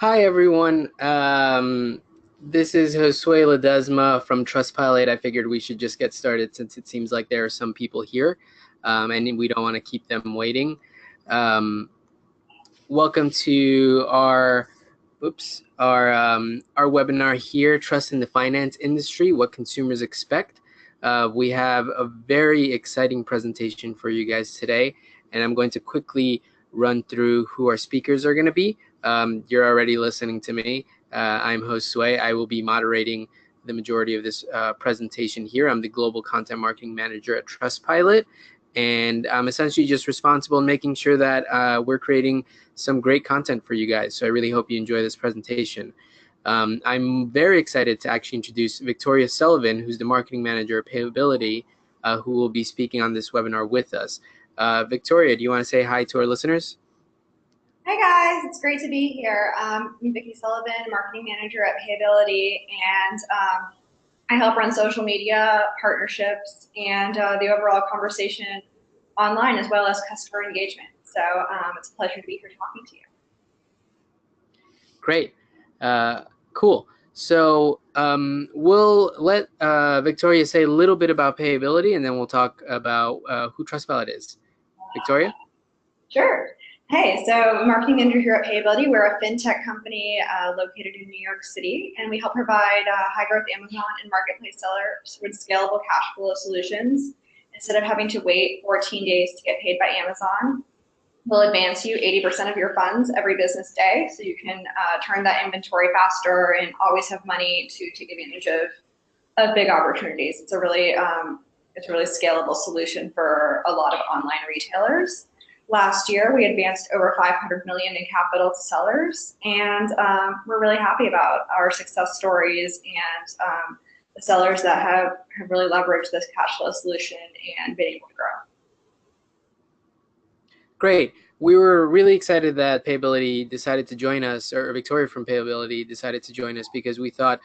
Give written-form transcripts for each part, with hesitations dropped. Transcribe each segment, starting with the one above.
Hi everyone. This is Josue Ledesma from Trustpilot. I figured we should just get started since it seems like there are some people here, and we don't want to keep them waiting. Um, Welcome to our webinar here, Trust in the Finance Industry: What Consumers Expect. We have a very exciting presentation for you guys today, and I'm going to quickly run through who our speakers are going to be. You're already listening to me. I'm Josue. I will be moderating the majority of this presentation here. I'm the Global Content Marketing Manager at Trustpilot, and I'm essentially just responsible in making sure that we're creating some great content for you guys. So I really hope you enjoy this presentation. I'm very excited to actually introduce Victoria Sullivan, who's the marketing manager at Payability, who will be speaking on this webinar with us. Victoria, do you want to say hi to our listeners? Hi guys, it's great to be here. I'm Vicki Sullivan, marketing manager at Payability, and I help run social media, partnerships, and the overall conversation online as well as customer engagement. So it's a pleasure to be here talking to you. Great. Cool. So we'll let Victoria say a little bit about Payability, and then we'll talk about who Trustpilot is. Victoria? Sure. Hey, so marketing manager here at Payability. We're a fintech company located in New York City, and we help provide high growth Amazon and marketplace sellers with scalable cash flow solutions. Instead of having to wait 14 days to get paid by Amazon, we'll advance you 80% of your funds every business day, so you can turn that inventory faster and always have money to take advantage of big opportunities. It's a really scalable solution for a lot of online retailers. Last year, we advanced over 500 million in capital to sellers, and we're really happy about our success stories and the sellers that have really leveraged this cash flow solution and been able to grow. Great. We were really excited that Payability decided to join us, or Victoria from Payability decided to join us, because we thought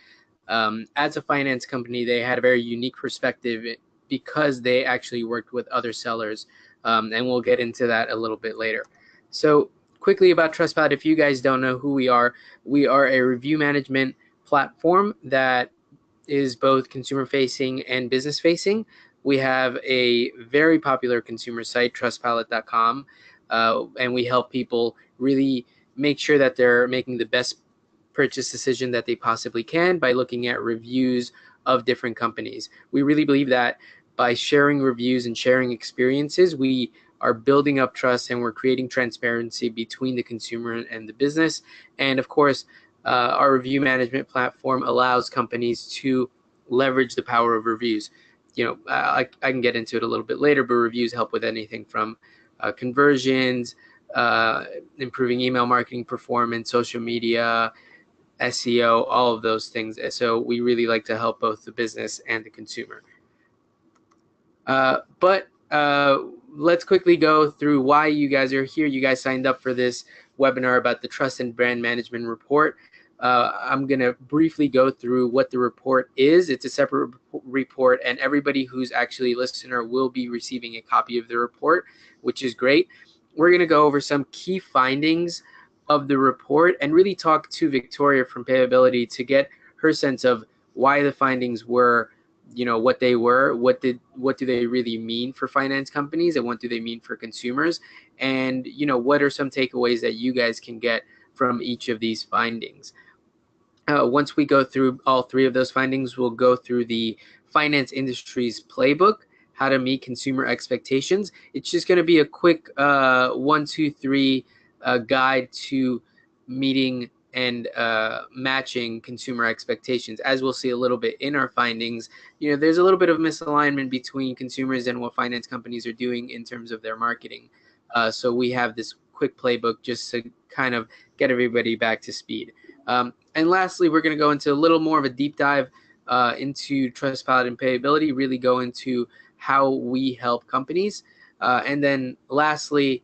as a finance company, they had a very unique perspective because they actually worked with other sellers. And we'll get into that a little bit later. So quickly about Trustpilot, if you guys don't know who we are a review management platform that is both consumer facing and business facing. We have a very popular consumer site, trustpilot.com, and we help people really make sure that they're making the best purchase decision that they possibly can by looking at reviews of different companies. We really believe that by sharing reviews and sharing experiences, we are building up trust and we're creating transparency between the consumer and the business. And of course, our review management platform allows companies to leverage the power of reviews. I can get into it a little bit later, but reviews help with anything from conversions, improving email marketing performance, social media, SEO, all of those things. So we really like to help both the business and the consumer. But let's quickly go through why you guys are here. You guys signed up for this webinar about the Trust and Brand Management Report. I'm going to briefly go through what the report is. It's a separate report, and everybody who's actually a listener will be receiving a copy of the report, which is great. We're going to go over some key findings of the report and really talk to Victoria from Payability to get her sense of why the findings were what they were, what do they really mean for finance companies, and what do they mean for consumers, and what are some takeaways that you guys can get from each of these findings. Once we go through all three of those findings, we'll go through the finance industry's playbook, how to meet consumer expectations. It's just going to be a quick 1, 2, 3 guide to meeting and matching consumer expectations. As we'll see a little bit in our findings, there's a little bit of misalignment between consumers and what finance companies are doing in terms of their marketing. So we have this quick playbook just to kind of get everybody back to speed. And lastly, we're going to go into a little more of a deep dive into Trustpilot and Payability, really go into how we help companies. And then lastly,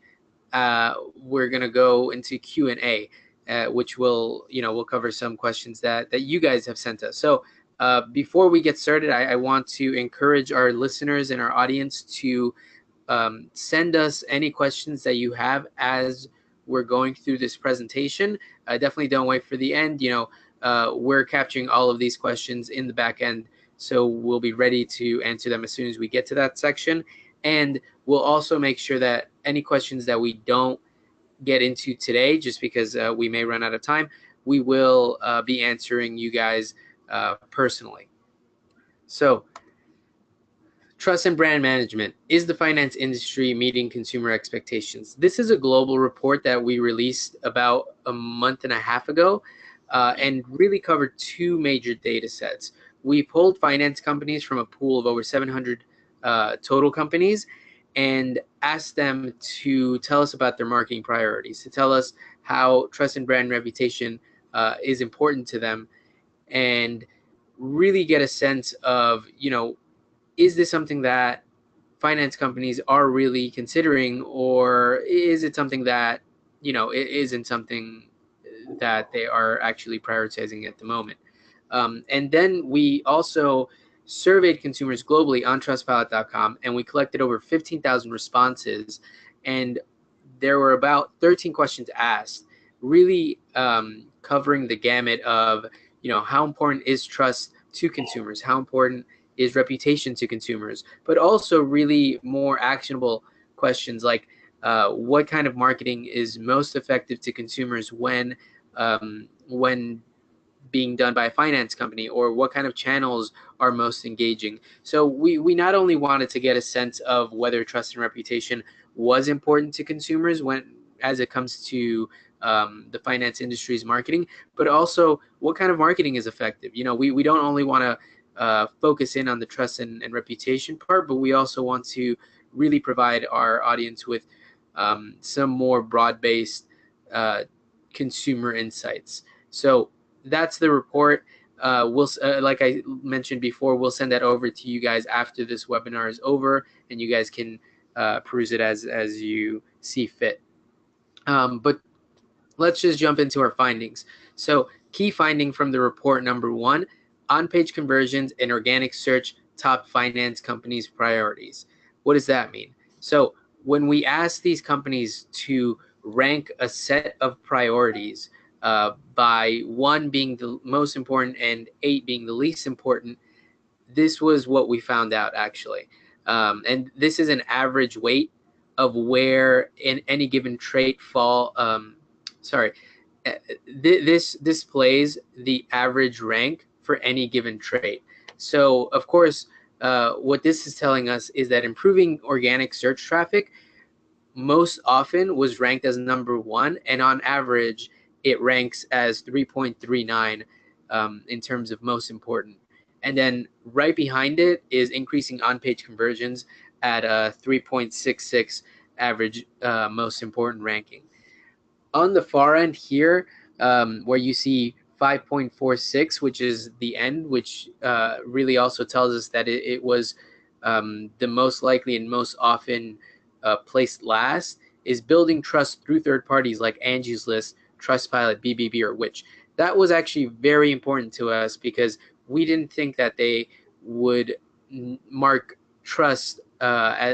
we're going to go into Q&A. Which we'll cover some questions that you guys have sent us. So before we get started, I want to encourage our listeners and our audience to send us any questions that you have as we're going through this presentation. Definitely don't wait for the end. We're capturing all of these questions in the back end, so we'll be ready to answer them as soon as we get to that section. And we'll also make sure that any questions that we don't get into today, just because we may run out of time, we will be answering you guys personally. So, trust and brand management. Is the finance industry meeting consumer expectations? This is a global report that we released about a month and a half ago and really covered two major data sets. We pulled finance companies from a pool of over 700 total companies and asked them to tell us about their marketing priorities, to tell us how trust and brand reputation is important to them, and really get a sense of, is this something that finance companies are really considering, or is it something that, it isn't something that they are actually prioritizing at the moment? And then we also surveyed consumers globally on Trustpilot.com, and we collected over 15,000 responses, and there were about 13 questions asked, really covering the gamut of, how important is trust to consumers, how important is reputation to consumers, but also really more actionable questions like what kind of marketing is most effective to consumers when being done by a finance company, or what kind of channels are most engaging. So we not only wanted to get a sense of whether trust and reputation was important to consumers as it comes to the finance industry's marketing, but also what kind of marketing is effective. We don't only want to focus in on the trust and reputation part, but we also want to really provide our audience with some more broad-based consumer insights. So that's the report. Like I mentioned before, we'll send that over to you guys after this webinar is over, and you guys can peruse it as you see fit. But let's just jump into our findings. So, key finding from the report number 1, on-page conversions and organic search top finance companies' priorities. What does that mean? So, when we ask these companies to rank a set of priorities by 1 being the most important and 8 being the least important, this was what we found out actually. And this is an average weight of where in any given trait fall. This displays the average rank for any given trait. So, of course, what this is telling us is that improving organic search traffic most often was ranked as number 1, and on average, it ranks as 3.39 in terms of most important. And then right behind it is increasing on-page conversions at a 3.66 average most important ranking. On the far end here, where you see 5.46, which is the end, which really also tells us that it was the most likely and most often placed last, is building trust through third parties like Angie's List, Trustpilot, BBB, or Which. That was actually very important to us because we didn't think that they would mark trust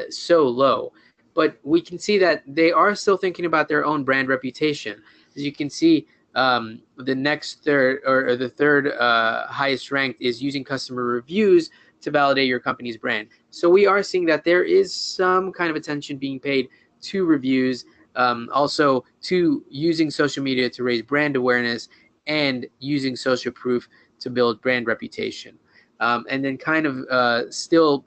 so low. But we can see that they are still thinking about their own brand reputation. As you can see, the next third, or the third highest ranked, is using customer reviews to validate your company's brand. So we are seeing that there is some kind of attention being paid to reviews, also to using social media to raise brand awareness, and using social proof to build brand reputation. And then kind of still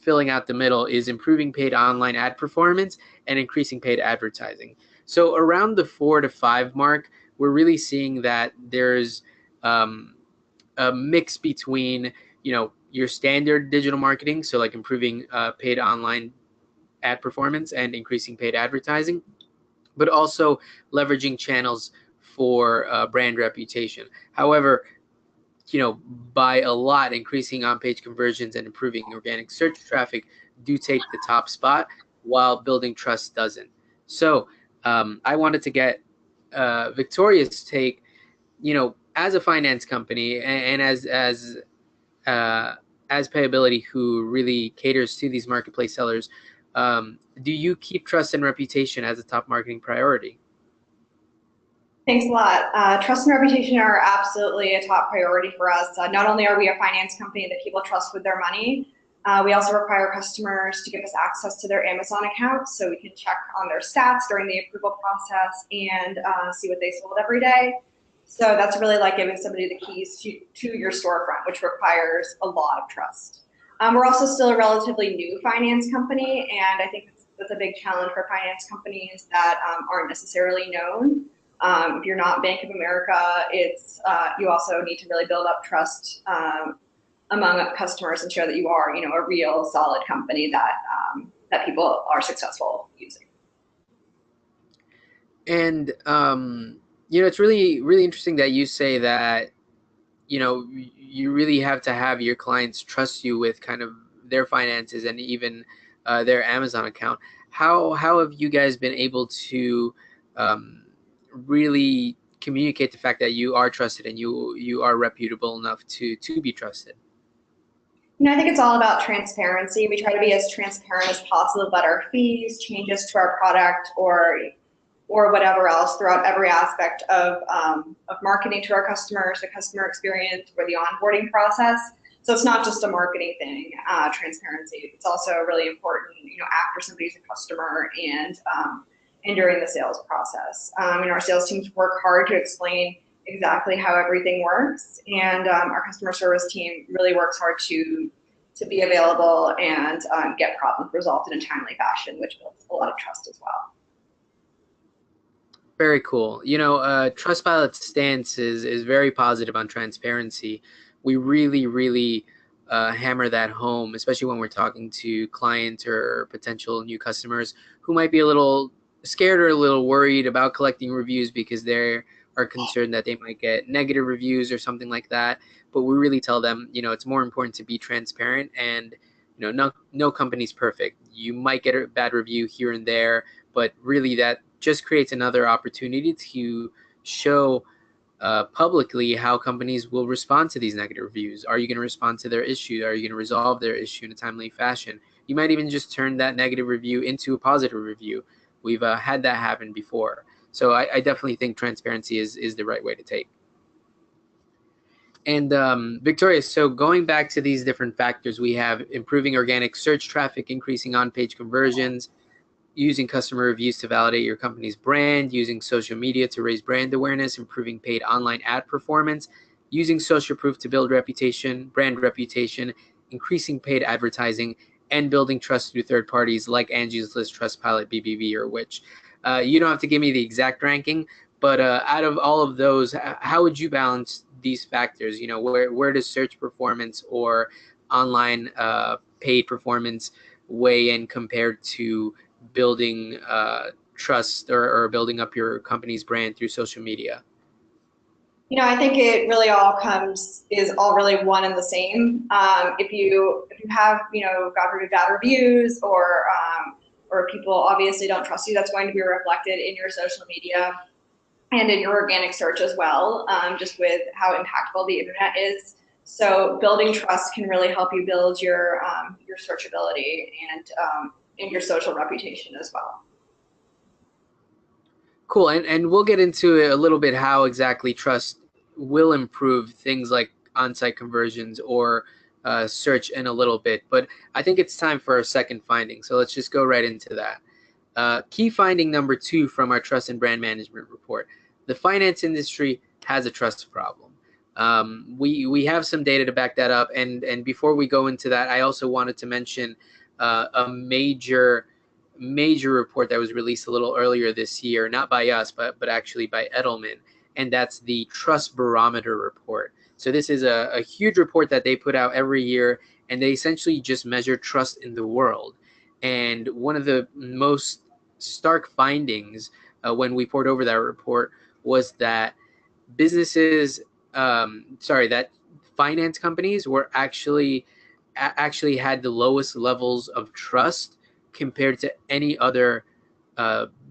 filling out the middle is improving paid online ad performance and increasing paid advertising. So around the 4 to 5 mark, we're really seeing that there's a mix between, your standard digital marketing, so like improving paid online ad performance and increasing paid advertising, but also leveraging channels for brand reputation. However, by a lot, increasing on-page conversions and improving organic search traffic do take the top spot, while building trust doesn't. So I wanted to get Victoria's take, as a finance company and as Payability, who really caters to these marketplace sellers, do you keep trust and reputation as a top marketing priority? Thanks a lot. Trust and reputation are absolutely a top priority for us. Not only are we a finance company that people trust with their money, we also require customers to give us access to their Amazon accounts so we can check on their stats during the approval process and see what they sold every day. So that's really like giving somebody the keys to your storefront, which requires a lot of trust. We're also still a relatively new finance company, and I think that's a big challenge for finance companies that aren't necessarily known. If you're not Bank of America, you also need to really build up trust among customers and show that you are, a real solid company that people are successful using. And it's really, really interesting that you say that, you really have to have your clients trust you with kind of their finances and even their Amazon account. How have you guys been able to really communicate the fact that you are trusted and you are reputable enough to be trusted? I think it's all about transparency. We try to be as transparent as possible about our fees, changes to our product, or whatever else throughout every aspect of marketing to our customers, the customer experience, or the onboarding process. So it's not just a marketing thing, transparency. It's also really important, after somebody's a customer and during the sales process. Our sales teams work hard to explain exactly how everything works, and our customer service team really works hard to be available and get problems resolved in a timely fashion, which builds a lot of trust as well. Very cool. Trustpilot's stance is very positive on transparency. We really, really hammer that home, especially when we're talking to clients or potential new customers who might be a little scared or a little worried about collecting reviews because they are concerned that they might get negative reviews or something like that. But we really tell them, it's more important to be transparent, and no company's perfect. You might get a bad review here and there, but really that just creates another opportunity to show publicly how companies will respond to these negative reviews. Are you going to respond to their issue? Are you going to resolve their issue in a timely fashion? You might even just turn that negative review into a positive review. We've had that happen before. So I definitely think transparency is the right way to take. And Victoria, so going back to these different factors, we have improving organic search traffic, increasing on-page conversions, using customer reviews to validate your company's brand, using social media to raise brand awareness, improving paid online ad performance, using social proof to build brand reputation, increasing paid advertising, and building trust through third parties like Angie's List, Trustpilot, BBB, or Which. You don't have to give me the exact ranking, but out of all of those, how would you balance these factors? Where does search performance or online paid performance weigh in compared to building trust or building up your company's brand through social media? I think it really is all really one and the same. If you have, God forbid, bad reviews or people obviously don't trust you, that's going to be reflected in your social media and in your organic search as well, just with how impactful the internet is. So building trust can really help you build your searchability and your social reputation as well. Cool. And we'll get into it a little bit how exactly trust will improve things like on-site conversions or search in a little bit. But I think it's time for our second finding. So let's just go right into that. Key finding number 2 from our trust and brand management report. The finance industry has a trust problem. We have some data to back that up. And before we go into that, I also wanted to mention a major report that was released a little earlier this year, not by us, but actually by Edelman, and that's the Trust Barometer report. So this is a huge report that they put out every year, and they essentially just measure trust in the world. And one of the most stark findings when we poured over that report was that that finance companies were actually had the lowest levels of trust compared to any other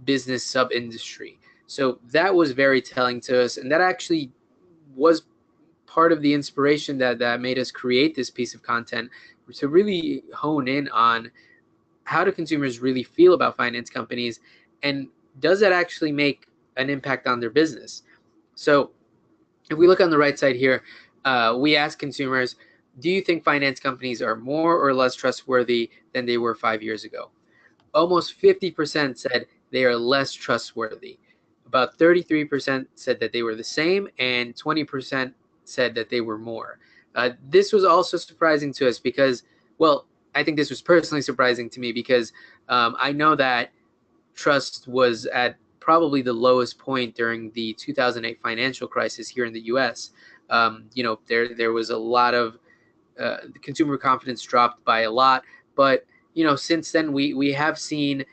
business sub-industry. So that was very telling to us, and that actually was part of the inspiration that made us create this piece of content, to really hone in on how do consumers really feel about finance companies, and does that actually make an impact on their business? So if we look on the right side here, we ask consumers, do you think finance companies are more or less trustworthy than they were 5 years ago? Almost 50% said they are less trustworthy. About 33% said that they were the same, and 20% said that they were more. This was also surprising to us because, well, I think this was personally surprising to me because I know that trust was at probably the lowest point during the 2008 financial crisis here in the U.S. There was a lot of consumer confidence dropped by a lot, but since then we have seen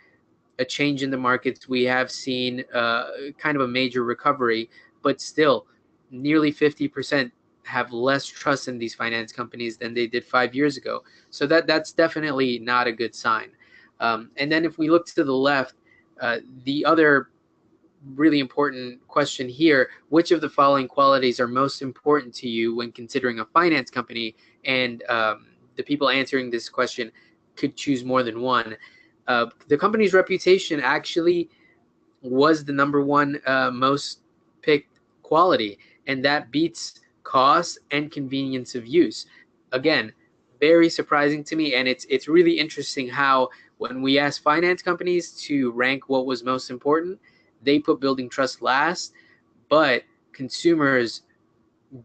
a change in the markets. We have seen kind of a major recovery, but still, nearly 50% have less trust in these finance companies than they did 5 years ago. So that's definitely not a good sign. And then if we look to the left, the other really important question here: which of the following qualities are most important to you when considering a finance company? And the people answering this question could choose more than one. The company's reputation actually was the number one most picked quality, and that beats cost and convenience of use. Again, very surprising to me, and it's really interesting how when we ask finance companies to rank what was most important, they put building trust last, but consumers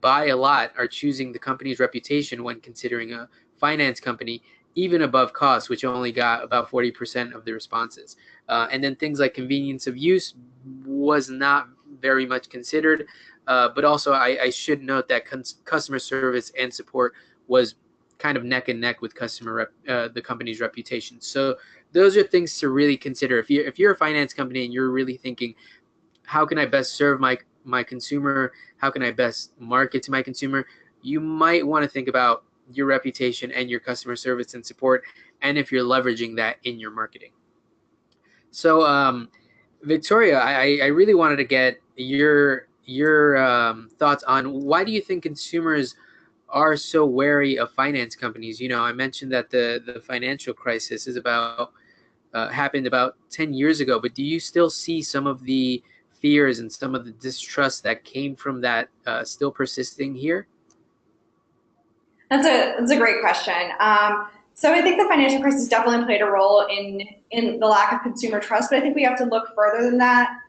by a lot are choosing the company's reputation when considering a finance company, even above cost, which only got about 40% of the responses. And then things like convenience of use was not very much considered. But also, I should note that customer service and support was kind of neck and neck with the company's reputation. So those are things to really consider. If you're a finance company and you're really thinking, how can I best serve my consumer? How can I best market to my consumer? You might want to think about your reputation and your customer service and support, and if you're leveraging that in your marketing. So, Victoria, I really wanted to get your thoughts on why do you think consumers are so wary of finance companies? I mentioned that the financial crisis is happened about 10 years ago, but do you still see some of the fears and some of the distrust that came from that still persisting here? That's a great question. So I think the financial crisis definitely played a role in the lack of consumer trust, but I think we have to look further than that.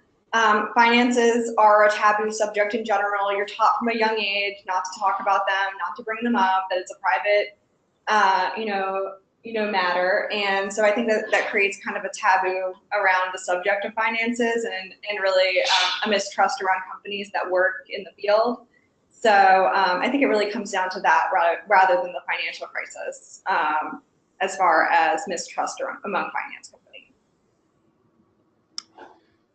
Finances are a taboo subject in general. You're taught from a young age not to talk about them, not to bring them up, that it's a private, matter. And so I think that creates kind of a taboo around the subject of finances and really a mistrust around companies that work in the field. So I think it really comes down to that rather than the financial crisis as far as mistrust among finance companies.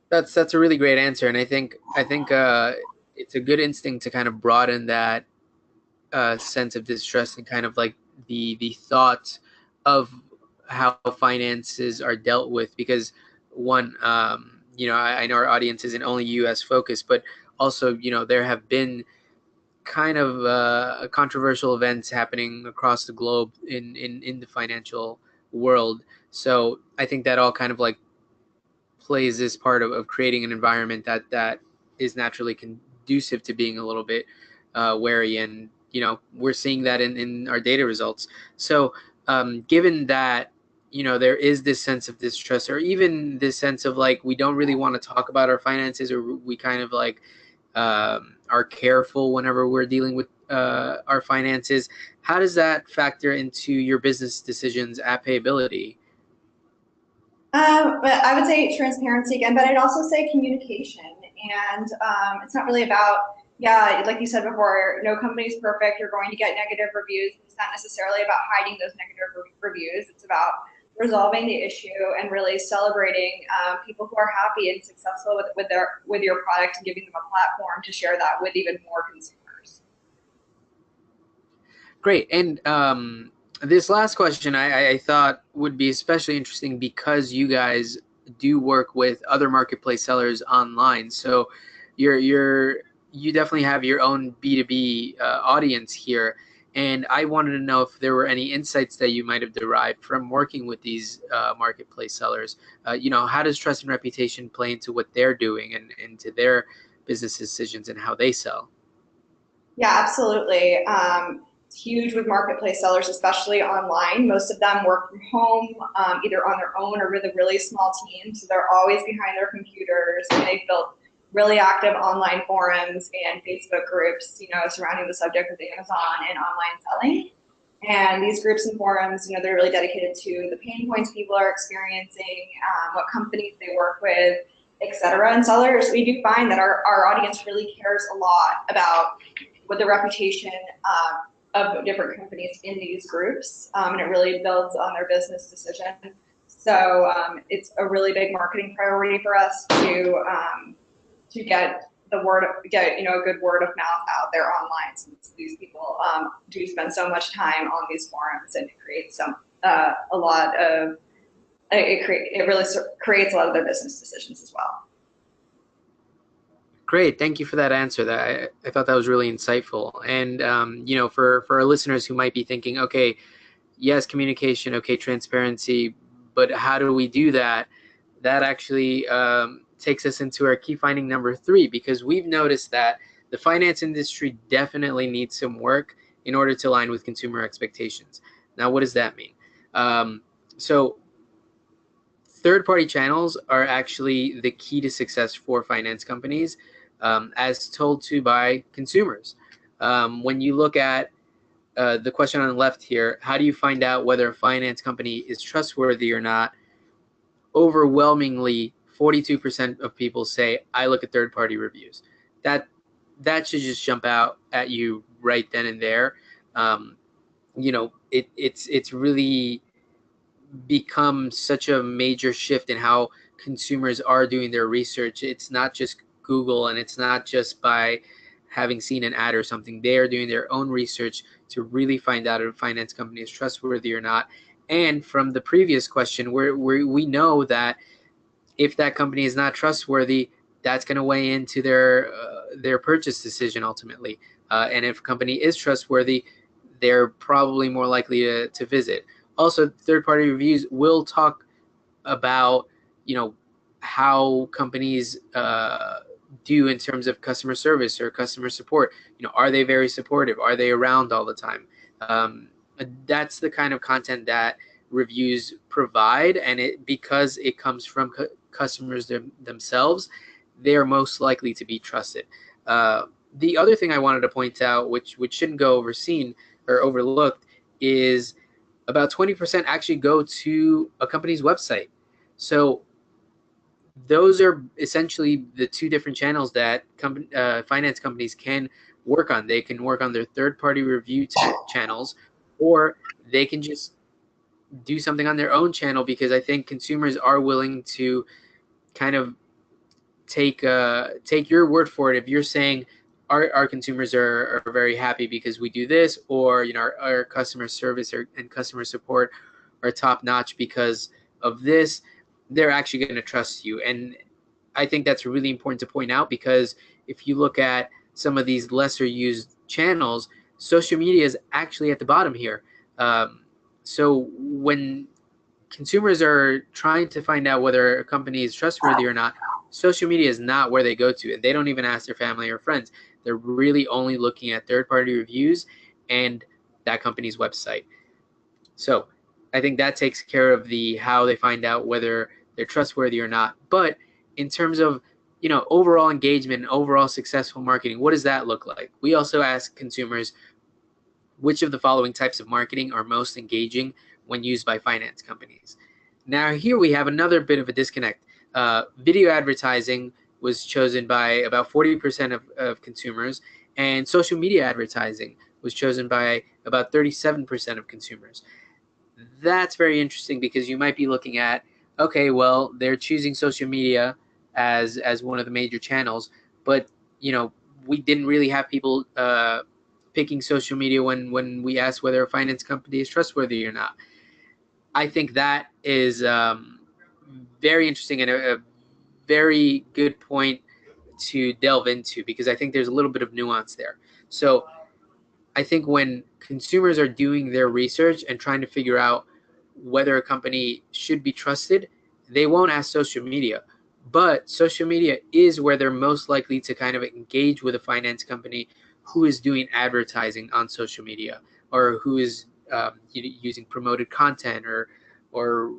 That's a really great answer, and I think it's a good instinct to kind of broaden that sense of distrust and kind of like the thought of how finances are dealt with, because one, I know our audience isn't only U.S. focused, but also there have been kind of controversial events happening across the globe in the financial world. So I think that all kind of like plays this part of creating an environment that is naturally conducive to being a little bit wary, and we're seeing that in our data results. So given that there is this sense of distrust, or even this sense of like we don't really want to talk about our finances, or we kind of like are careful whenever we're dealing with our finances, how does that factor into your business decisions at Payability? But I would say transparency again, but I'd also say communication. And it's not really about, yeah, like you said before, no company is perfect. You're going to get negative reviews. It's not necessarily about hiding those negative reviews. It's about resolving the issue and really celebrating people who are happy and successful with your product, and giving them a platform to share that with even more consumers. Great. And this last question I thought would be especially interesting because you guys do work with other marketplace sellers online. So you definitely have your own B2B audience here. And I wanted to know if there were any insights that you might have derived from working with these marketplace sellers. How does trust and reputation play into what they're doing and into their business decisions and how they sell. Yeah, absolutely. It's huge with marketplace sellers, especially online. Most of them work from home, either on their own or with a really small team. So they're always behind their computers, and they've built really active online forums and Facebook groups, surrounding the subject of Amazon and online selling. And these groups and forums, they're really dedicated to the pain points people are experiencing, what companies they work with, et cetera. And sellers, we do find that our audience really cares a lot about what the reputation of different companies in these groups, and it really builds on their business decision. So it's a really big marketing priority for us to get a good word of mouth out there online, since these people do spend so much time on these forums, and it creates it really creates a lot of their business decisions as well. Great, thank you for that answer. That I thought that was really insightful. And for our listeners who might be thinking, okay, yes, communication, okay, transparency, but how do we do that? That actually takes us into our key finding number 3, because we've noticed that the finance industry definitely needs some work in order to align with consumer expectations. Now, what does that mean? So third-party channels are actually the key to success for finance companies, as told to by consumers. When you look at the question on the left here, how do you find out whether a finance company is trustworthy or not? Overwhelmingly, 42% of people say, I look at third-party reviews. That should just jump out at you right then and there. It's really become such a major shift in how consumers are doing their research. It's not just Google, and it's not just by having seen an ad or something. They are doing their own research to really find out if a finance company is trustworthy or not. And from the previous question, we know that if that company is not trustworthy, that's going to weigh into their purchase decision ultimately. And if a company is trustworthy, they're probably more likely to visit. Also, third-party reviews will talk about, how companies do in terms of customer service or customer support. Are they very supportive? Are they around all the time? That's the kind of content that reviews provide, and because it comes from customers themselves, they are most likely to be trusted. The other thing I wanted to point out, which shouldn't go overseen or overlooked, is about 20% actually go to a company's website. So those are essentially the two different channels that finance companies can work on. They can work on their third-party review channels, or they can just do something on their own channel, because I think consumers are willing to kind of take your word for it. If you're saying our consumers are very happy because we do this, or our customer service and customer support are top notch because of this, they're actually going to trust you. And I think that's really important to point out, because if you look at some of these lesser used channels, social media is actually at the bottom here. So when consumers are trying to find out whether a company is trustworthy or not, social media is not where they go to, and they don't even ask their family or friends. They're really only looking at third-party reviews and that company's website. So I think that takes care of how they find out whether they're trustworthy or not. But in terms of overall engagement and overall successful marketing, what does that look like? We also ask consumers, which of the following types of marketing are most engaging when used by finance companies? Now here we have another bit of a disconnect. Video advertising was chosen by about 40% of consumers, and social media advertising was chosen by about 37% of consumers. That's very interesting, because you might be looking at, okay, well, they're choosing social media as one of the major channels, but we didn't really have people picking social media when we asked whether a finance company is trustworthy or not. I think that is very interesting, and a very good point to delve into, because I think there's a little bit of nuance there. So I think when consumers are doing their research and trying to figure out whether a company should be trusted, they won't ask social media. But social media is where they're most likely to kind of engage with a finance company who is doing advertising on social media, or who is using promoted content, or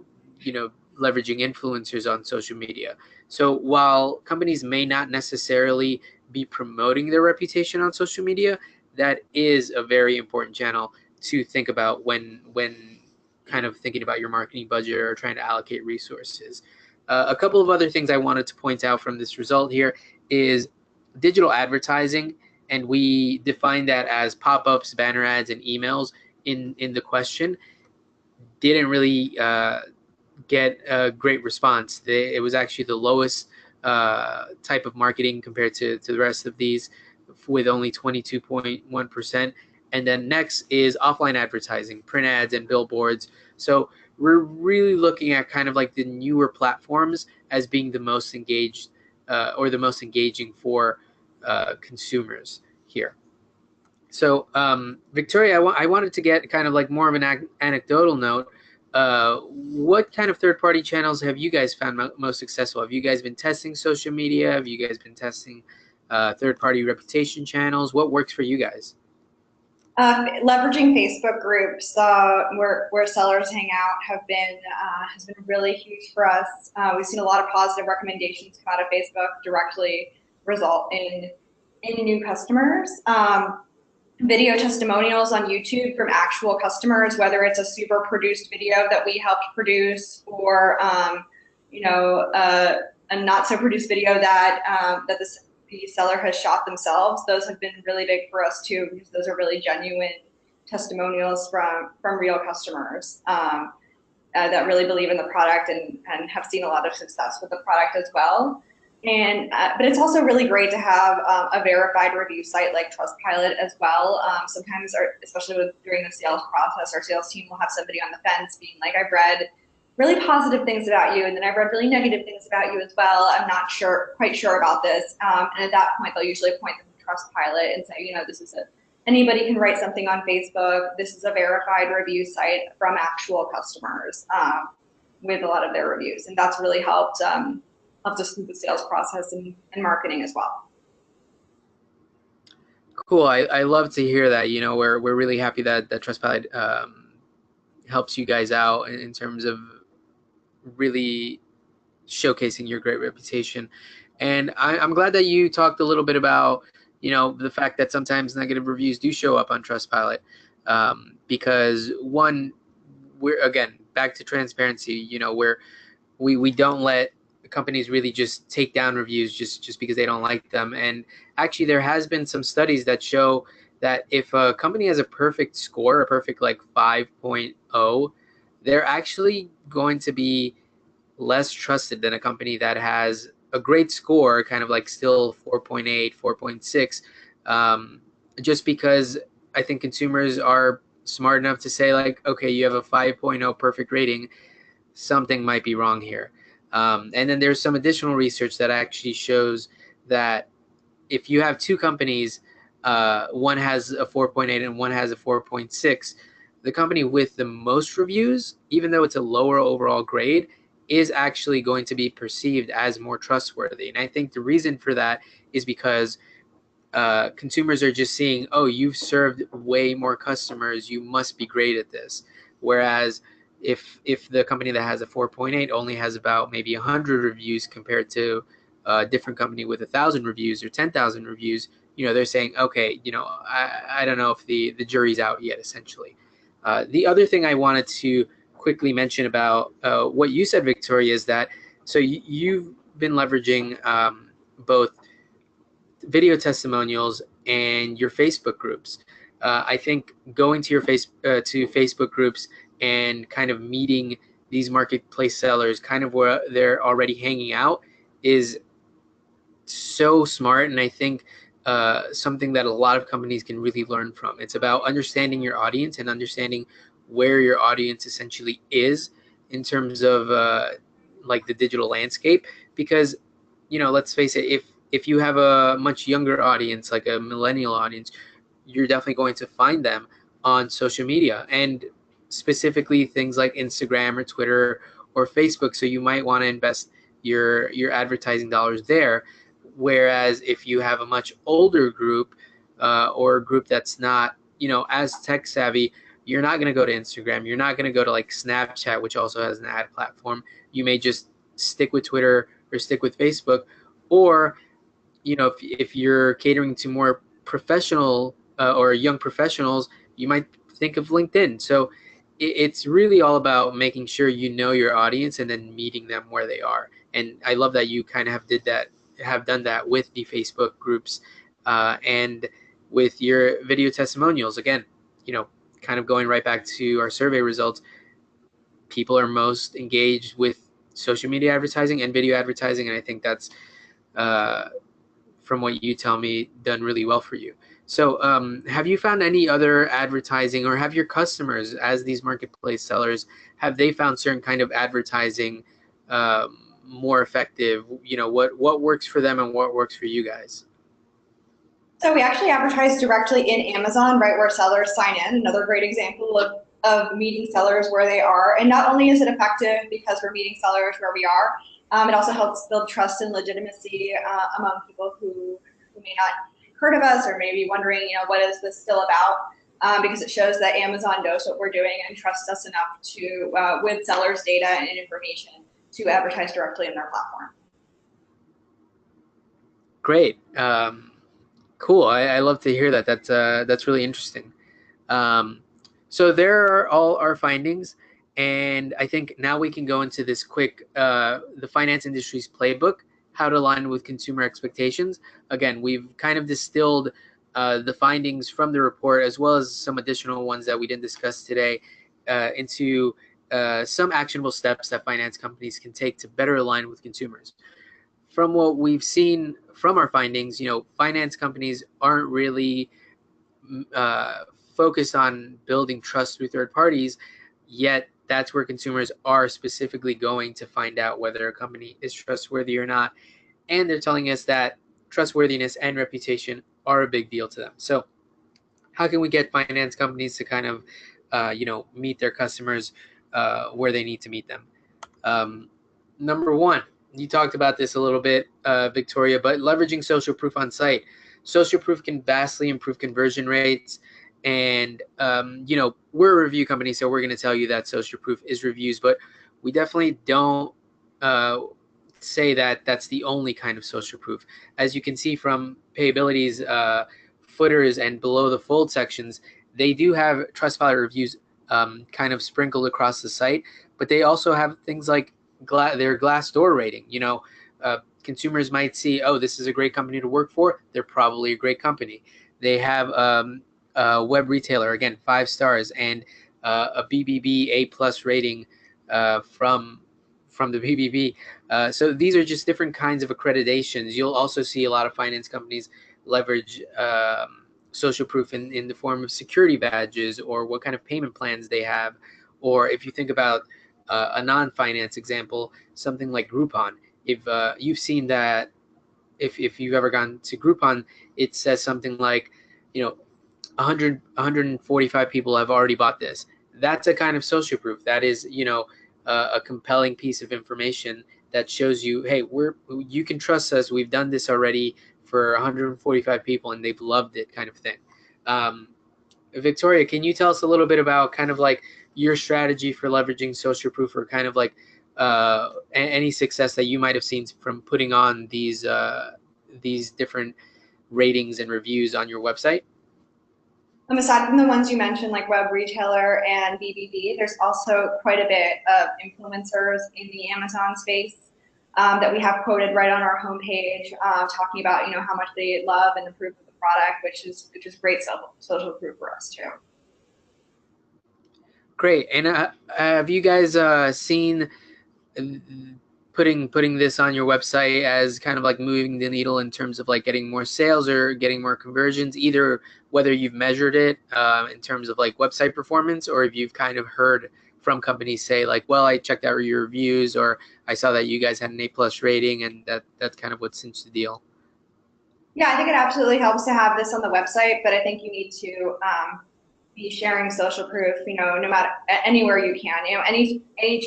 leveraging influencers on social media. So while companies may not necessarily be promoting their reputation on social media, that is a very important channel to think about when kind of thinking about your marketing budget or trying to allocate resources. A couple of other things I wanted to point out from this result here is digital advertising, and we define that as pop-ups, banner ads, and emails in the question. Didn't really get a great response. It was actually the lowest type of marketing compared to the rest of these, with only 22.1%. And then next is offline advertising, print ads, and billboards. So we're really looking at kind of like the newer platforms as being the most engaged or the most engaging for consumers here. So, Victoria, I wanted to get kind of like more of an anecdotal note. What kind of third-party channels have you guys found most successful? Have you guys been testing social media? Have you guys been testing third-party reputation channels? What works for you guys? Leveraging Facebook groups where sellers hang out has been really huge for us. We've seen a lot of positive recommendations come out of Facebook directly result in new customers. Video testimonials on YouTube from actual customers, whether it's a super produced video that we helped produce, or a not so produced video that the seller has shot themselves. Those have been really big for us too, because those are really genuine testimonials from real customers that really believe in the product and have seen a lot of success with the product as well. And but it's also really great to have a verified review site like Trustpilot as well. Sometimes, especially during the sales process, our sales team will have somebody on the fence being like, "I've read really positive things about you, and then I've read really negative things about you as well. I'm not quite sure about this." And at that point, they'll usually point them to Trustpilot and say, this is anybody can write something on Facebook. This is a verified review site from actual customers with a lot of their reviews, and that's really helped us through the sales process and marketing as well. Cool. I love to hear that. We're really happy that Trustpilot helps you guys out in terms of really showcasing your great reputation. And I'm glad that you talked a little bit about the fact that sometimes negative reviews do show up on Trustpilot, because one, we're again back to transparency. Where we don't let companies really just take down reviews just because they don't like them. And actually, there has been some studies that show that if a company has a perfect score, a perfect like 5.0, they're actually going to be less trusted than a company that has a great score, kind of like still 4.8, 4.6, just because I think consumers are smart enough to say like, okay, you have a 5.0 perfect rating, something might be wrong here. And then there's some additional research that actually shows that if you have two companies, one has a 4.8 and one has a 4.6, the company with the most reviews, even though it's a lower overall grade, is actually going to be perceived as more trustworthy. And I think the reason for that is because consumers are just seeing, oh, you've served way more customers, you must be great at this. Whereas if the company that has a 4.8 only has about maybe 100 reviews compared to a different company with 1,000 reviews or 10,000 reviews, they're saying, okay, I don't know if the jury's out yet, essentially. The other thing I wanted to quickly mention about what you said, Victoria, is that so you've been leveraging both video testimonials and your Facebook groups. I think going to your to Facebook groups and kind of meeting these marketplace sellers, kind of where they're already hanging out, is so smart, and I think something that a lot of companies can really learn from. It's about understanding your audience and understanding where your audience essentially is in terms of like the digital landscape. Because let's face it, if you have a much younger audience, like a millennial audience, you're definitely going to find them on social media, and specifically things like Instagram or Twitter or Facebook. So you might want to invest your advertising dollars there. Whereas if you have a much older group or a group that's not, as tech savvy, you're not going to go to Instagram. You're not going to go to like Snapchat, which also has an ad platform. You may just stick with Twitter or stick with Facebook. Or, if you're catering to more professional or young professionals, you might think of LinkedIn. So it's really all about making sure you know your audience and then meeting them where they are. And I love that you kind of have done that with the Facebook groups and with your video testimonials. Again, kind of going right back to our survey results, people are most engaged with social media advertising and video advertising, and I think that's from what you tell me, done really well for you. So have you found any other advertising, or have your customers, as these marketplace sellers, have they found certain kind of advertising more effective? What works for them and what works for you guys? So we actually advertise directly in Amazon, right where sellers sign in. Another great example of meeting sellers where they are. And not only is it effective because we're meeting sellers where we are, it also helps build trust and legitimacy among people who may not have heard of us or maybe wondering, what is this still about? Because it shows that Amazon knows what we're doing and trusts us enough to, with sellers' data and information, to advertise directly in their platform. Great. Cool. I love to hear that. That's really interesting. So there are all our findings, and I think now we can go into this quick, the finance industry's playbook, how to align with consumer expectations. Again, we've kind of distilled the findings from the report, as well as some additional ones that we didn't discuss today, into some actionable steps that finance companies can take to better align with consumers. From what we've seen from our findings, finance companies aren't really focused on building trust through third parties, yet that's where consumers are specifically going to find out whether a company is trustworthy or not. And they're telling us that trustworthiness and reputation are a big deal to them. So how can we get finance companies to kind of, meet their customers where they need to meet them? Number one, you talked about this a little bit, Victoria, but leveraging social proof on site. Social proof can vastly improve conversion rates. And, we're a review company, so we're going to tell you that social proof is reviews, but we definitely don't say that that's the only kind of social proof. As you can see from Payability's footers and below the fold sections, they do have Trustpilot reviews kind of sprinkled across the site, but they also have things like their Glassdoor rating. Consumers might see, oh, this is a great company to work for. They're probably a great company. They have a web retailer, again, 5 stars, and a BBB A+ rating from the BBB. So these are just different kinds of accreditations. You'll also see a lot of finance companies leverage social proof in the form of security badges, or what kind of payment plans they have. Or if you think about a non-finance example, something like Groupon. If you've seen that, if you've ever gone to Groupon, it says something like, 145 people have already bought this. That's a kind of social proof. That is, a compelling piece of information that shows you, hey, you can trust us. We've done this already for 145 people and they've loved it, kind of thing. Victoria, can you tell us a little bit about kind of like your strategy for leveraging social proof, or kind of like any success that you might have seen from putting on these different ratings and reviews on your website? Aside from the ones you mentioned, like web retailer and BBB, there's also quite a bit of influencers in the Amazon space that we have quoted right on our homepage, talking about how much they love and approve of the product, which is great social proof for us too. Great. And have you guys seen putting this on your website as kind of like moving the needle in terms of like getting more sales or getting more conversions, either whether you've measured it in terms of like website performance, or if you've kind of heard from companies say like, well, I checked out your reviews, or I saw that you guys had an A+ rating, and that's kind of what cinched the deal? Yeah, I think it absolutely helps to have this on the website, but I think you need to be sharing social proof, no matter anywhere you can, any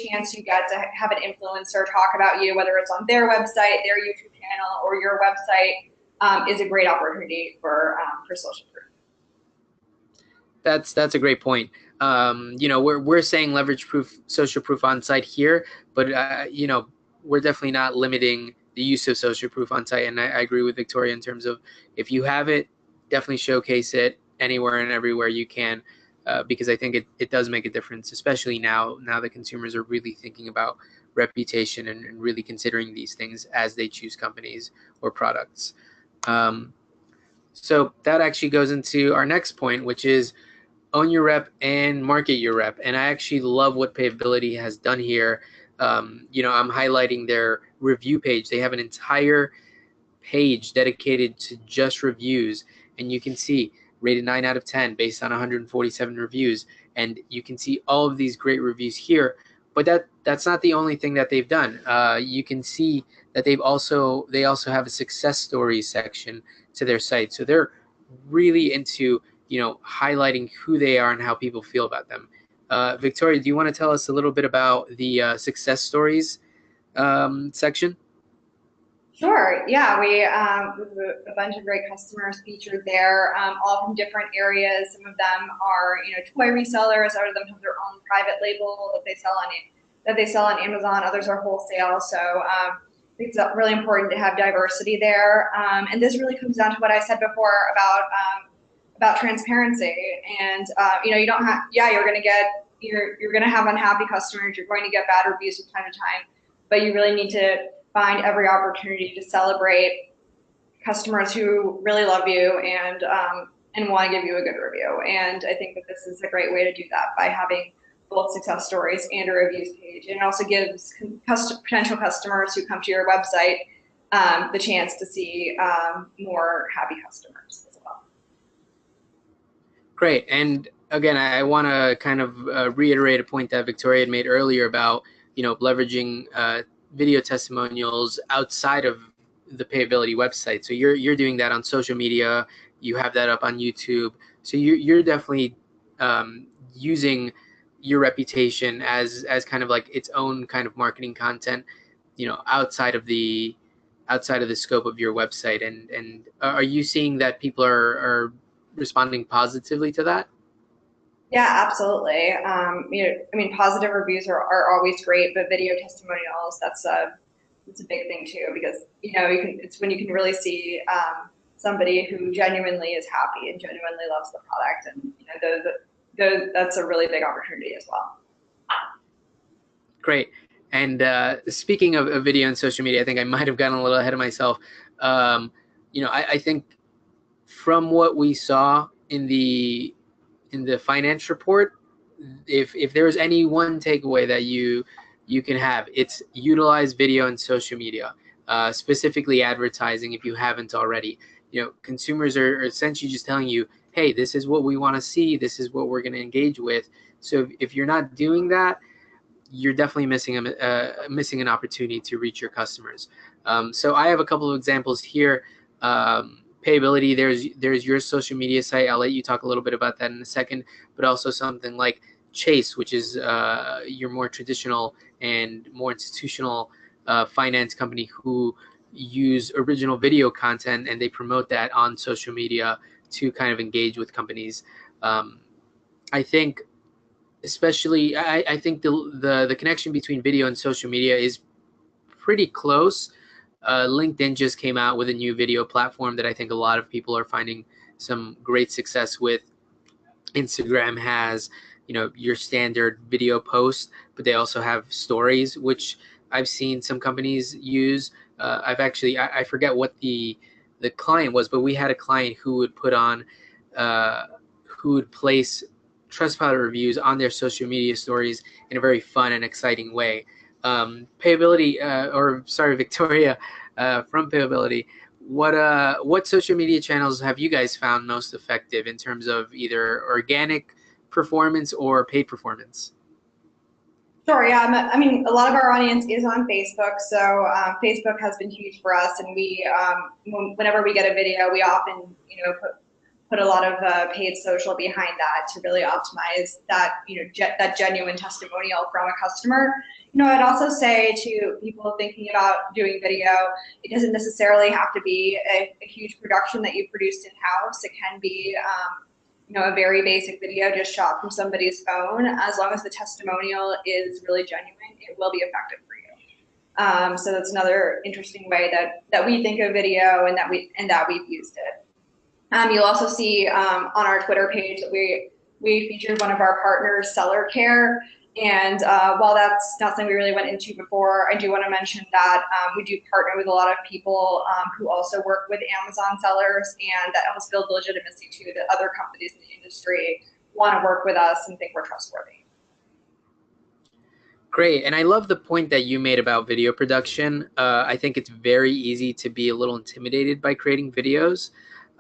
chance you get to have an influencer talk about you, whether it's on their website, their YouTube channel, or your website, is a great opportunity for social proof. That's a great point. We're saying leverage proof, social proof on site here, but we're definitely not limiting the use of social proof on site. And I agree with Victoria in terms of if you have it, definitely showcase it anywhere and everywhere you can, because I think it does make a difference, especially now that consumers are really thinking about reputation and really considering these things as they choose companies or products. So that actually goes into our next point, which is own your rep and market your rep. And I actually love what Payability has done here. I'm highlighting their review page. They have an entire page dedicated to just reviews, and you can see rated 9 out of 10 based on 147 reviews, and you can see all of these great reviews here. But that's not the only thing that they've done. You can see that they also have a success stories section to their site, so they're really into highlighting who they are and how people feel about them. Victoria, do you want to tell us a little bit about the success stories section? Sure. Yeah, we have a bunch of great customers featured there, all from different areas. Some of them are, toy resellers. Other of them have their own private label that they sell on Amazon. Others are wholesale. So it's really important to have diversity there. And this really comes down to what I said before about transparency. And you don't have, you're going to have unhappy customers. You're going to get bad reviews from time to time, but you really need to find every opportunity to celebrate customers who really love you and want to give you a good review. And I think that this is a great way to do that by having both success stories and a reviews page. And it also gives potential customers who come to your website the chance to see more happy customers as well. Great. And again, I want to kind of reiterate a point that Victoria had made earlier about leveraging video testimonials outside of the Payability website. So you're doing that on social media. You have that up on YouTube. So you're definitely using your reputation as kind of like its own kind of marketing content, outside of the scope of your website. And are you seeing that people are responding positively to that? Yeah, absolutely. Positive reviews are always great, but video testimonials, it's a big thing too, because it's when you can really see somebody who genuinely is happy and genuinely loves the product, and that's a really big opportunity as well. Great. And speaking of video and social media, I think I might have gotten a little ahead of myself. I think from what we saw in the finance report, if there was any one takeaway that you can have, it's utilize video and social media, specifically advertising if you haven't already. Consumers are essentially just telling you, hey, this is what we want to see, this is what we're going to engage with. So if you're not doing that, you're definitely missing an opportunity to reach your customers. So I have a couple of examples here. Payability, there's your social media site. I'll let you talk a little bit about that in a second, but also something like Chase, which is your more traditional and more institutional finance company who use original video content, and they promote that on social media to kind of engage with companies. I think especially, I think the connection between video and social media is pretty close. LinkedIn just came out with a new video platform that I think a lot of people are finding some great success with. Instagram has, your standard video post, but they also have stories, which I've seen some companies use. I forget what the client was, but we had a client who would who would place Trustpilot reviews on their social media stories in a very fun and exciting way. Victoria, from Payability, what social media channels have you guys found most effective in terms of either organic performance or paid performance? Sure. Yeah. A lot of our audience is on Facebook, so Facebook has been huge for us, and we, whenever we get a video, we often, put put a lot of paid social behind that to really optimize that, that genuine testimonial from a customer. I'd also say to people thinking about doing video, it doesn't necessarily have to be a huge production that you produced in-house. It can be, a very basic video just shot from somebody's phone. As long as the testimonial is really genuine, it will be effective for you. So that's another interesting way that we think of video and that we've used it. You'll also see on our Twitter page that we featured one of our partners, Seller Care. And while that's not something we really went into before, I do want to mention that we do partner with a lot of people who also work with Amazon sellers, and that helps build legitimacy too, that other companies in the industry want to work with us and think we're trustworthy. Great, and I love the point that you made about video production. I think it's very easy to be a little intimidated by creating videos.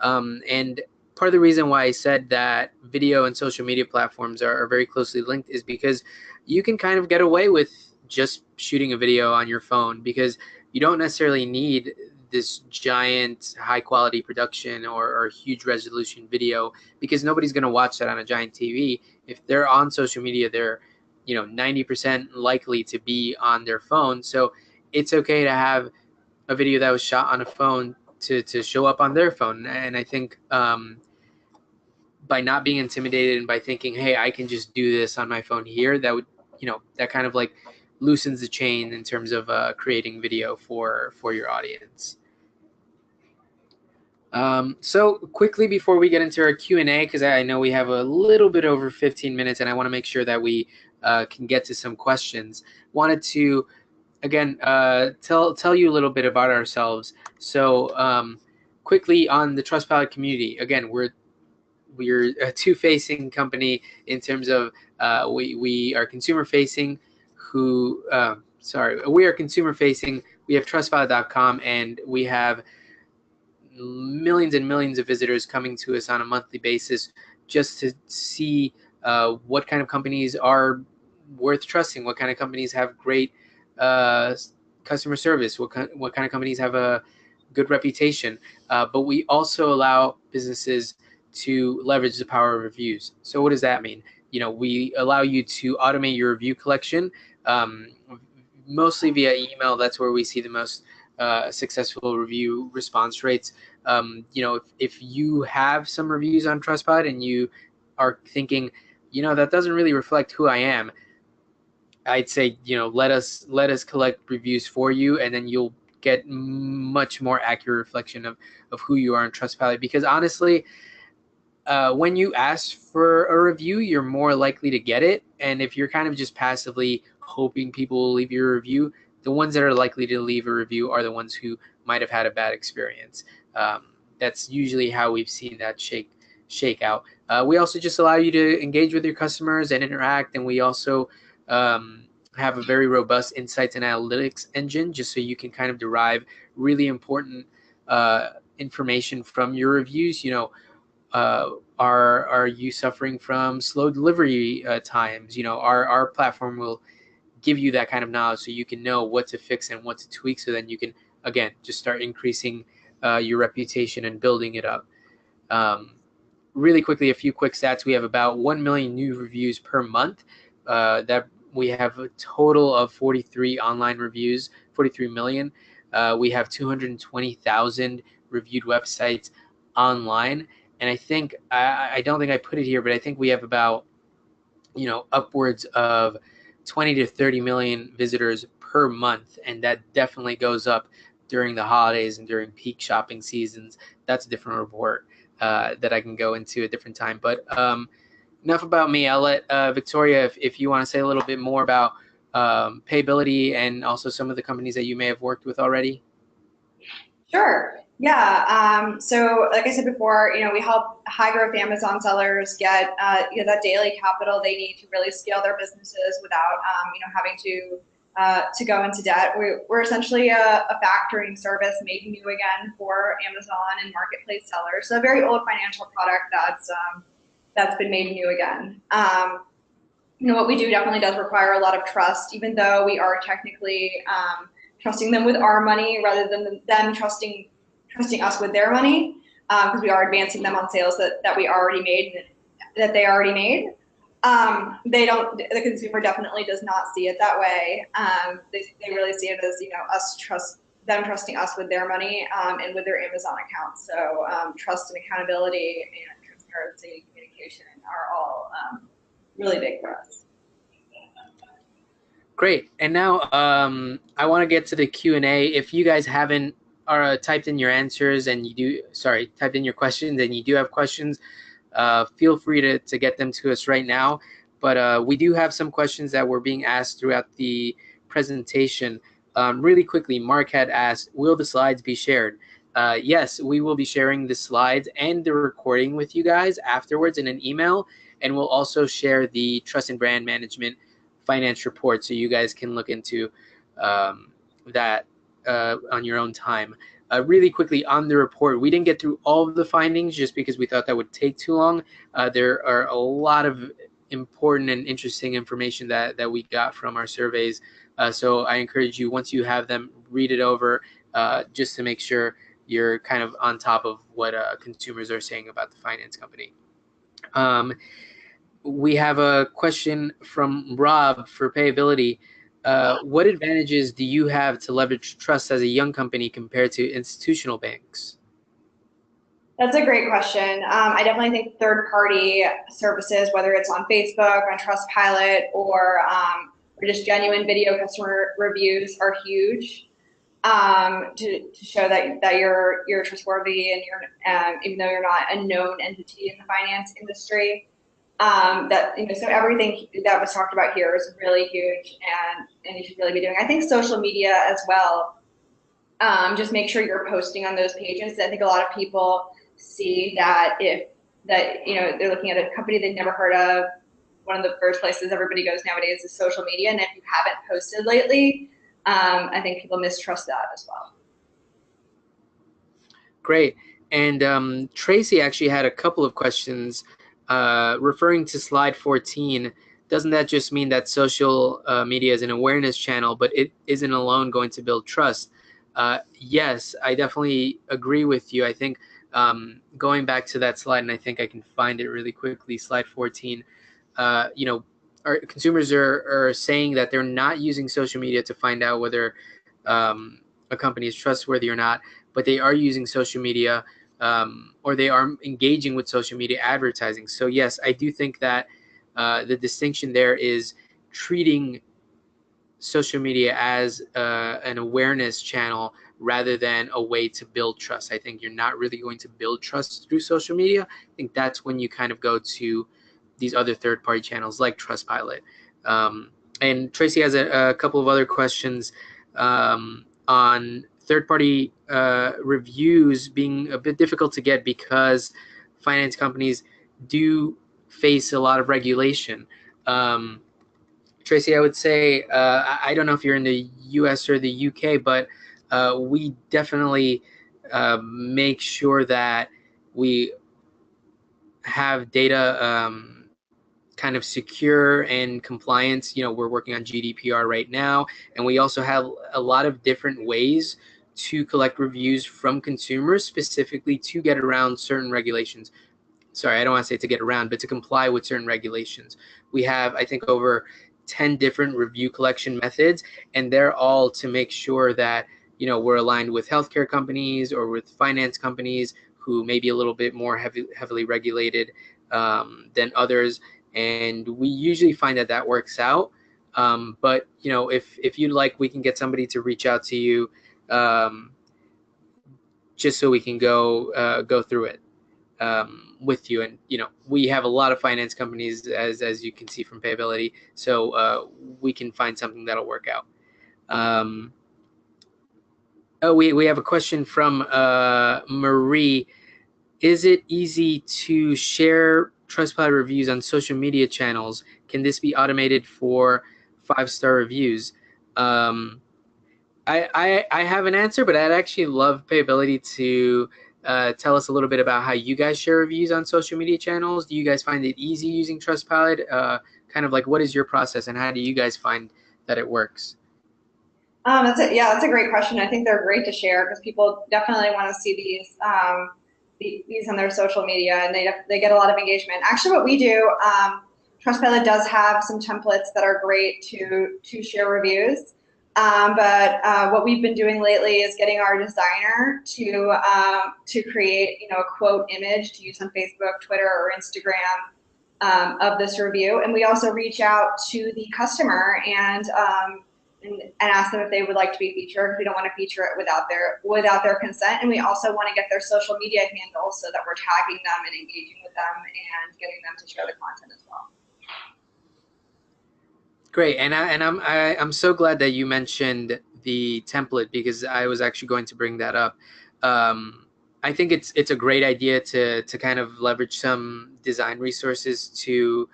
And part of the reason why I said that video and social media platforms are very closely linked is because you can kind of get away with just shooting a video on your phone, because you don't necessarily need this giant high quality production or huge resolution video, because nobody's going to watch that on a giant TV. If they're on social media, they're 90% likely to be on their phone. So it's okay to have a video that was shot on a phone to show up on their phone. And I think by not being intimidated and by thinking, hey, I can just do this on my phone here, that would, that kind of like loosens the chain in terms of creating video for your audience. So quickly before we get into our Q&A, because I know we have a little bit over 15 minutes and I want to make sure that we can get to some questions, wanted to again tell you a little bit about ourselves. So quickly on the Trustpilot community, again, we're a two-facing company in terms of we are consumer facing. We are consumer facing. We have Trustpilot.com, and we have millions and millions of visitors coming to us on a monthly basis just to see what kind of companies are worth trusting, what kind of companies have great customer service, what kind of companies have a good reputation. But we also allow businesses to leverage the power of reviews. So what does that mean? We allow you to automate your review collection, mostly via email. That's where we see the most successful review response rates. If you have some reviews on Trustpilot and you are thinking, that doesn't really reflect who I am, I'd say, let us collect reviews for you, and then you'll get much more accurate reflection of who you are on Trustpilot. Because honestly, when you ask for a review, you're more likely to get it. And if you're kind of just passively hoping people will leave you a review, the ones that are likely to leave a review are the ones who might have had a bad experience. That's usually how we've seen that shake out. We also just allow you to engage with your customers and interact, and we also have a very robust insights and analytics engine, just so you can kind of derive really important information from your reviews. Are you suffering from slow delivery times? Our platform will give you that kind of knowledge so you can know what to fix and what to tweak, so then you can, again, just start increasing your reputation and building it up. Really quickly, a few quick stats. We have about 1 million new reviews per month. That we have a total of 43 online reviews, 43 million. We have 220,000 reviewed websites online. And I think, I don't think I put it here, but I think we have about, upwards of 20 to 30 million visitors per month. And that definitely goes up during the holidays and during peak shopping seasons. That's a different report that I can go into a different time. But enough about me. I'll let Victoria, if you want to say a little bit more about Payability and also some of the companies that you may have worked with already. Sure. Yeah. So like I said before, we help high growth Amazon sellers get that daily capital they need to really scale their businesses without having to go into debt. We're essentially a factoring service made new again for Amazon and marketplace sellers. So a very old financial product that's been made new again. What we do definitely does require a lot of trust, even though we are technically trusting them with our money rather than them trusting us with their money. because we are advancing them on sales that we already made, that they already made. The consumer definitely does not see it that way. They really see it as, them trusting us with their money, and with their Amazon account. So trust and accountability and transparency and communication are all really big for us. Great. And now I want to get to the Q&A. If you guys haven't typed in your answers and typed in your questions and you do have questions, feel free to get them to us right now. But we do have some questions that were being asked throughout the presentation. Really quickly, Mark had asked, will the slides be shared? Yes, we will be sharing the slides and the recording with you guys afterwards in an email. And we'll also share the Trust and Brand Management finance report so you guys can look into that on your own time. Really quickly on the report, we didn't get through all of the findings just because we thought that would take too long. There are a lot of important and interesting information that we got from our surveys. So I encourage you, once you have them, read it over just to make sure you're kind of on top of what consumers are saying about the finance company. We have a question from Rob for Payability. What advantages do you have to leverage trust as a young company compared to institutional banks? That's a great question. I definitely think third-party services, whether it's on Facebook, on Trustpilot, or just genuine video customer reviews, are huge to show that you're trustworthy, and even though you're not a known entity in the finance industry. So everything that was talked about here is really huge, and you should really be doing. I think social media as well. Just make sure you're posting on those pages. I think a lot of people see that they're looking at a company they've never heard of. One of the first places everybody goes nowadays is social media, and if you haven't posted lately, I think people mistrust that as well. Great. And Tracy actually had a couple of questions referring to slide 14. Doesn't that just mean that social media is an awareness channel, but it isn't alone going to build trust? Yes, I definitely agree with you. I think going back to that slide, and I think I can find it really quickly, slide 14, our consumers are saying that they're not using social media to find out whether a company is trustworthy or not, but they are using social media or they are engaging with social media advertising. So yes, I do think that the distinction there is treating social media as an awareness channel rather than a way to build trust. I think you're not really going to build trust through social media. I think that's when you kind of go to these other third-party channels like Trustpilot. And Tracy has a couple of other questions on third-party reviews being a bit difficult to get because finance companies do face a lot of regulation. Tracy, I would say, I don't know if you're in the US or the UK, but we definitely make sure that we have data kind of secure and compliance. We're working on GDPR right now, and we also have a lot of different ways to collect reviews from consumers specifically to get around certain regulations. Sorry, I don't want to say to get around, but to comply with certain regulations. We have, I think, over 10 different review collection methods, and they're all to make sure that we're aligned with healthcare companies or with finance companies who may be a little bit more heavily regulated than others. And we usually find that works out. But if you'd like, we can get somebody to reach out to you just so we can go through it with you. And we have a lot of finance companies, as you can see from Payability, so we can find something that'll work out. We have a question from Marie. Is it easy to share Trustpilot reviews on social media channels? Can this be automated for 5-star reviews? I have an answer, but I'd actually love Payability to tell us a little bit about how you guys share reviews on social media channels. Do you guys find it easy using Trustpilot? Kind of like, what is your process, and how do you guys find that it works? That's a great question. I think they're great to share because people definitely want to see these these on their social media, and they get a lot of engagement. Actually, what we do, Trustpilot does have some templates that are great to share reviews. But what we've been doing lately is getting our designer to create, a quote image to use on Facebook, Twitter, or Instagram of this review. And we also reach out to the customer and ask them if they would like to be featured. We don't want to feature it without their consent. And we also want to get their social media handles so that we're tagging them and engaging with them and getting them to share the content as well. Great, and I'm so glad that you mentioned the template, because I was actually going to bring that up. I think it's a great idea to kind of leverage some design resources to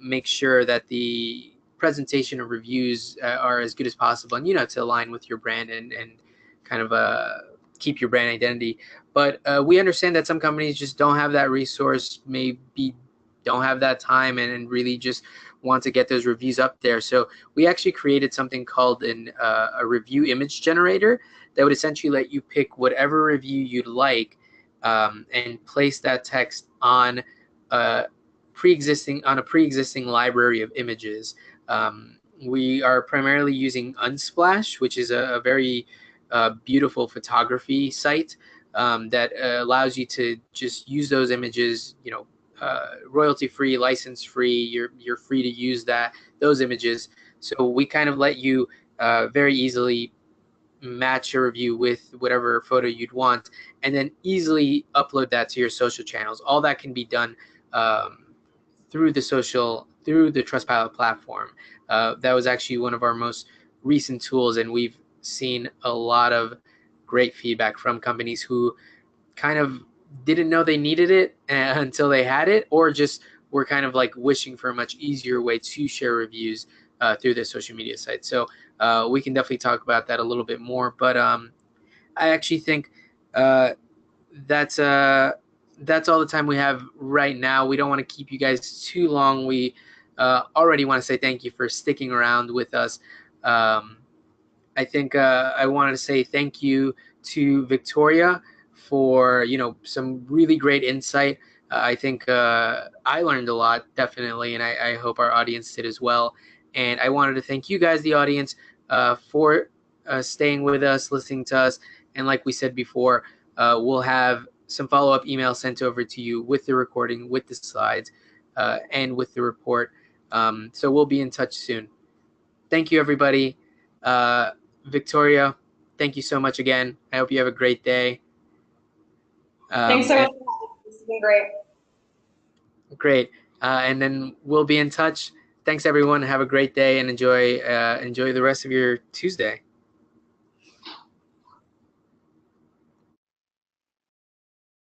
make sure that the presentation of reviews are as good as possible, and to align with your brand and kind of keep your brand identity. But we understand that some companies just don't have that resource, maybe don't have that time, and really just want to get those reviews up there. So we actually created something called a review image generator that would essentially let you pick whatever review you'd like and place that text on a pre-existing library of images. We are primarily using Unsplash, which is a very beautiful photography site that allows you to just use those images, royalty free, license free. You're free to use those images. So we kind of let you very easily match your review with whatever photo you'd want, and then easily upload that to your social channels. All that can be done through the Trustpilot platform. That was actually one of our most recent tools, and we've seen a lot of great feedback from companies who kind of didn't know they needed it until they had it, or just were kind of like wishing for a much easier way to share reviews through their social media site. So we can definitely talk about that a little bit more. But I actually think that's all the time we have right now. We don't want to keep you guys too long. We already want to say thank you for sticking around with us. I think I wanted to say thank you to Victoria for some really great insight. I think I learned a lot, definitely, and I hope our audience did as well. And I wanted to thank you guys, the audience, for staying with us, listening to us. And like we said before, we'll have some follow-up emails sent over to you with the recording, with the slides, and with the report. So we'll be in touch soon. Thank you, everybody. Victoria, thank you so much again. I hope you have a great day. Thanks so much. This has been great. Great. And then we'll be in touch. Thanks, everyone. Have a great day, and enjoy the rest of your Tuesday.